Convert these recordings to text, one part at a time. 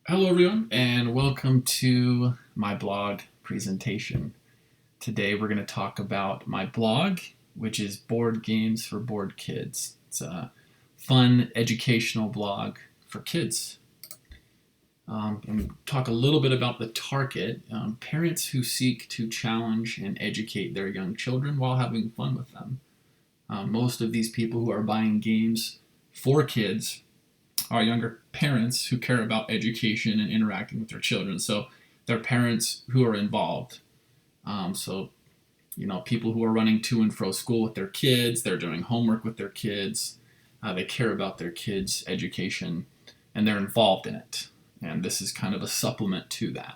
Hello, everyone, and welcome to my blog presentation. Today, we're going to talk about my blog, which is Board Games for Bored Kids. It's a fun educational blog for kids. And talk a little bit about the target parents who seek to challenge and educate their young children while having fun with them. Most of these people who are buying games for kids are younger parents who care about education and interacting with their children. So they're parents who are involved. People who are running to and fro school with their kids, they're doing homework with their kids, they care about their kids' education, and they're involved in it. And this is kind of a supplement to that.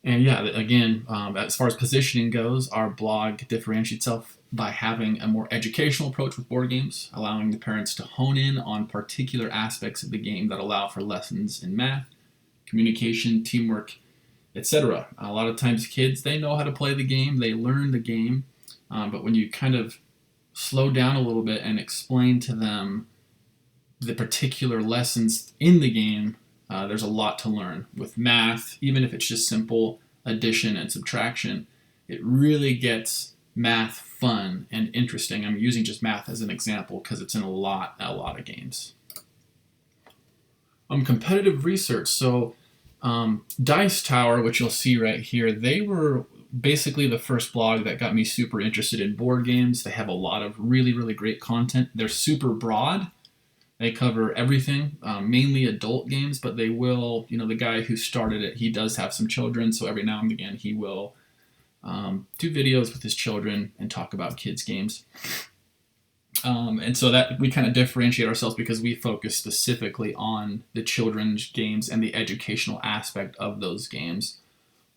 And yeah, again, as far as positioning goes, our blog differentiates itself by having a more educational approach with board games, allowing the parents to hone in on particular aspects of the game that allow for lessons in math, communication, teamwork, etc. A lot of times kids, they know how to play the game, they learn the game, but when you kind of slow down a little bit and explain to them the particular lessons in the game, there's a lot to learn. With math, even if it's just simple addition and subtraction, it really gets math fun and interesting. I'm using just math as an example because it's in a lot of games. Competitive research. So Dice Tower, which you'll see right here, they were basically the first blog that got me super interested in board games. They have a lot of really great content. They're super broad. They cover everything, mainly adult games, but they will, the guy who started it, he does have some children, so every now and again he will do videos with his children and talk about kids' games. And so that we kind of differentiate ourselves because we focus specifically on the children's games and the educational aspect of those games.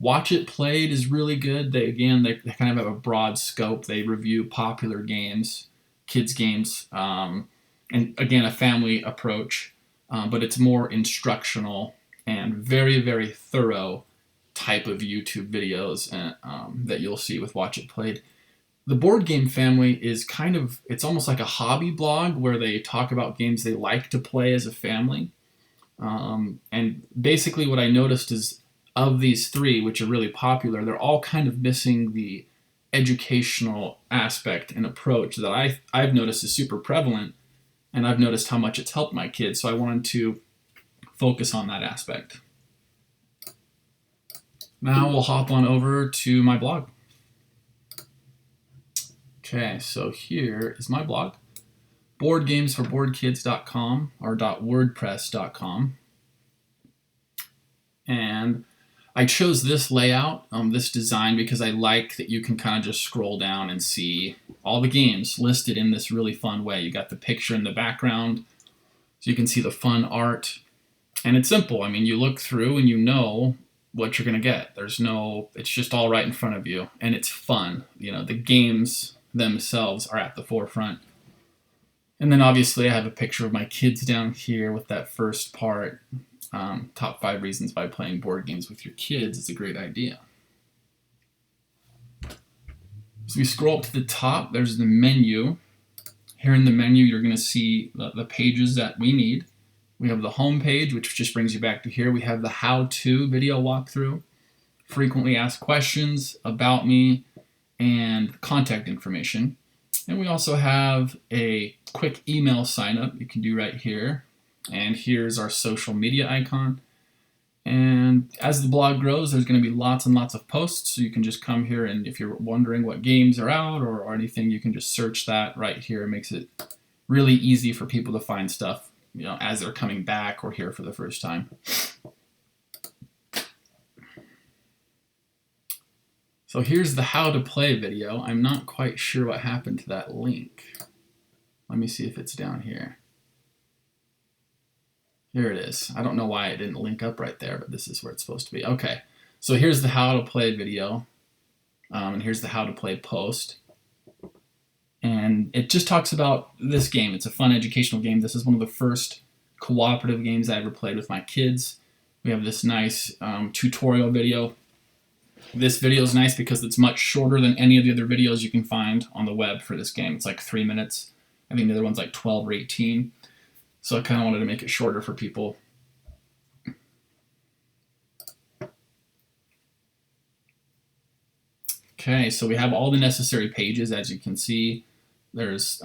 Watch It Played is really good. They kind of have a broad scope. They review popular games, kids' games, and again, a family approach, but it's more instructional and very thorough type of YouTube videos that you'll see with Watch It Played. The Board Game Family is it's almost like a hobby blog where they talk about games they like to play as a family. And basically what I noticed is of these three, which are really popular, they're all kind of missing the educational aspect and approach that I've noticed is super prevalent, and I've noticed how much it's helped my kids, so I wanted to focus on that aspect. Now we'll hop on over to my blog. Okay, so here is my blog, boardgamesforboredkids.com or .wordpress.com. And I chose this layout, this design, because I like that you can kind of just scroll down and see all the games listed in this really fun way. You got the picture in the background, so you can see the fun art. And it's simple. I mean, you look through and you know what you're going to get. It's just all right in front of you, and it's fun. The games themselves are at the forefront. And then obviously I have a picture of my kids down here with that first part. Top 5 reasons why playing board games with your kids is a great idea. So we scroll up to the top, there's the menu. Here in the menu, you're going to see the pages that we need. We have the home page, which just brings you back to here. We have the how-to video walkthrough, frequently asked questions, about me, and contact information. And we also have a quick email sign up you can do right here. And here's our social media icon. And as the blog grows, there's going to be lots and lots of posts. So you can just come here, and if you're wondering what games are out or anything, you can just search that right here. It makes it really easy for people to find stuff, as they're coming back or here for the first time. So here's the how to play video. I'm not quite sure what happened to that link. Let me see if it's down here. Here it is. I don't know why it didn't link up right there, but this is where it's supposed to be. Okay, so here's the how to play video, and here's the how to play post. And it just talks about this game. It's a fun educational game. This is one of the first cooperative games I ever played with my kids. We have this nice tutorial video. This video is nice because it's much shorter than any of the other videos you can find on the web for this game. It's like 3 minutes. I think the other one's like 12 or 18. So I kind of wanted to make it shorter for people Okay, so we have all the necessary pages, as you can see. There's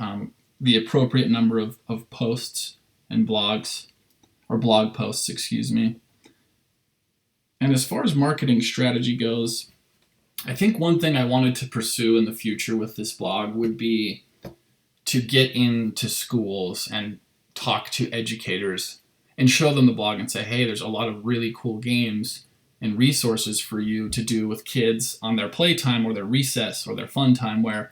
the appropriate number of posts and blogs, or blog posts, excuse me. And as far as marketing strategy goes, I think one thing I wanted to pursue in the future with this blog would be to get into schools and talk to educators and show them the blog and say, hey, there's a lot of really cool games and resources for you to do with kids on their playtime or their recess or their fun time where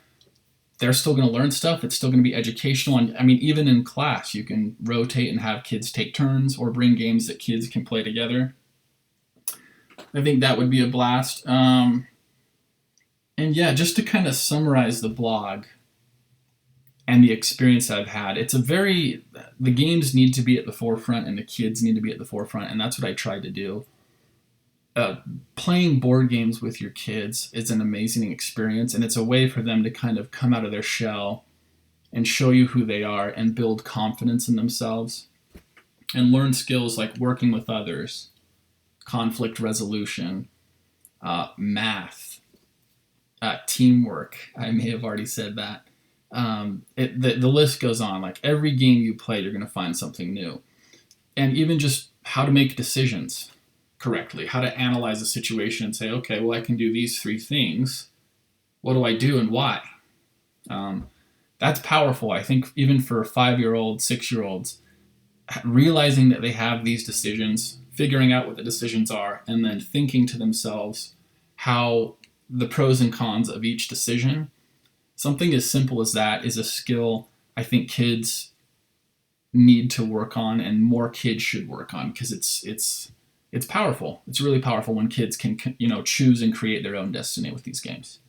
they're still going to learn stuff. It's still going to be educational. And I mean, even in class, you can rotate and have kids take turns or bring games that kids can play together. I think that would be a blast. And yeah, just to kind of summarize the blog and the experience I've had, the games need to be at the forefront and the kids need to be at the forefront. And that's what I tried to do. Playing board games with your kids is an amazing experience, and it's a way for them to kind of come out of their shell and show you who they are and build confidence in themselves and learn skills like working with others, conflict resolution, math, teamwork. I may have already said that. The list goes on. Like every game you play, you're going to find something new. And even just how to make decisions correctly, how to analyze a situation and say, okay, well, I can do these 3 things. What do I do and why? That's powerful. I think even for 5-year-olds, 6-year-olds, realizing that they have these decisions, figuring out what the decisions are, and then thinking to themselves how the pros and cons of each decision. Something as simple as that is a skill I think kids need to work on, and more kids should work on, because it's powerful. It's really powerful when kids can, choose and create their own destiny with these games.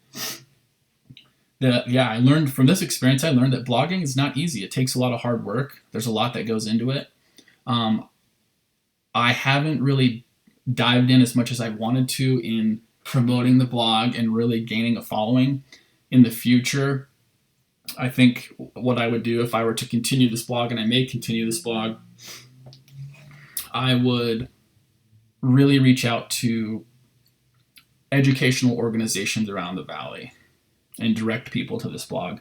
I learned from this experience, I learned that blogging is not easy. It takes a lot of hard work. There's a lot that goes into it. I haven't really dived in as much as I wanted to in promoting the blog and really gaining a following. In the future, I think what I would do if I were to continue this blog, and I may continue this blog, I would really reach out to educational organizations around the valley and direct people to this blog.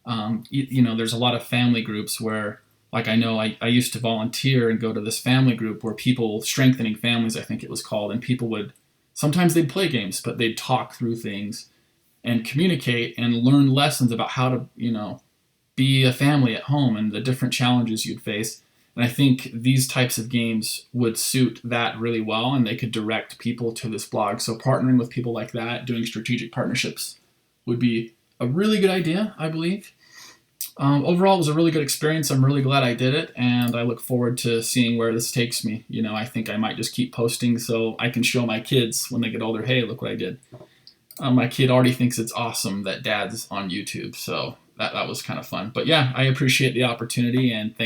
There's a lot of family groups where, like, I know I used to volunteer and go to this family group where people, Strengthening Families, I think it was called, and people sometimes they'd play games, but they'd talk through things and communicate and learn lessons about how to, be a family at home and the different challenges you'd face. And I think these types of games would suit that really well, and they could direct people to this blog. So partnering with people like that, doing strategic partnerships, would be a really good idea, I believe. Overall, it was a really good experience. I'm really glad I did it, and I look forward to seeing where this takes me. I think I might just keep posting so I can show my kids when they get older, hey, look what I did. My kid already thinks it's awesome that Dad's on YouTube, so that was kind of fun. But yeah, I appreciate the opportunity, and thanks.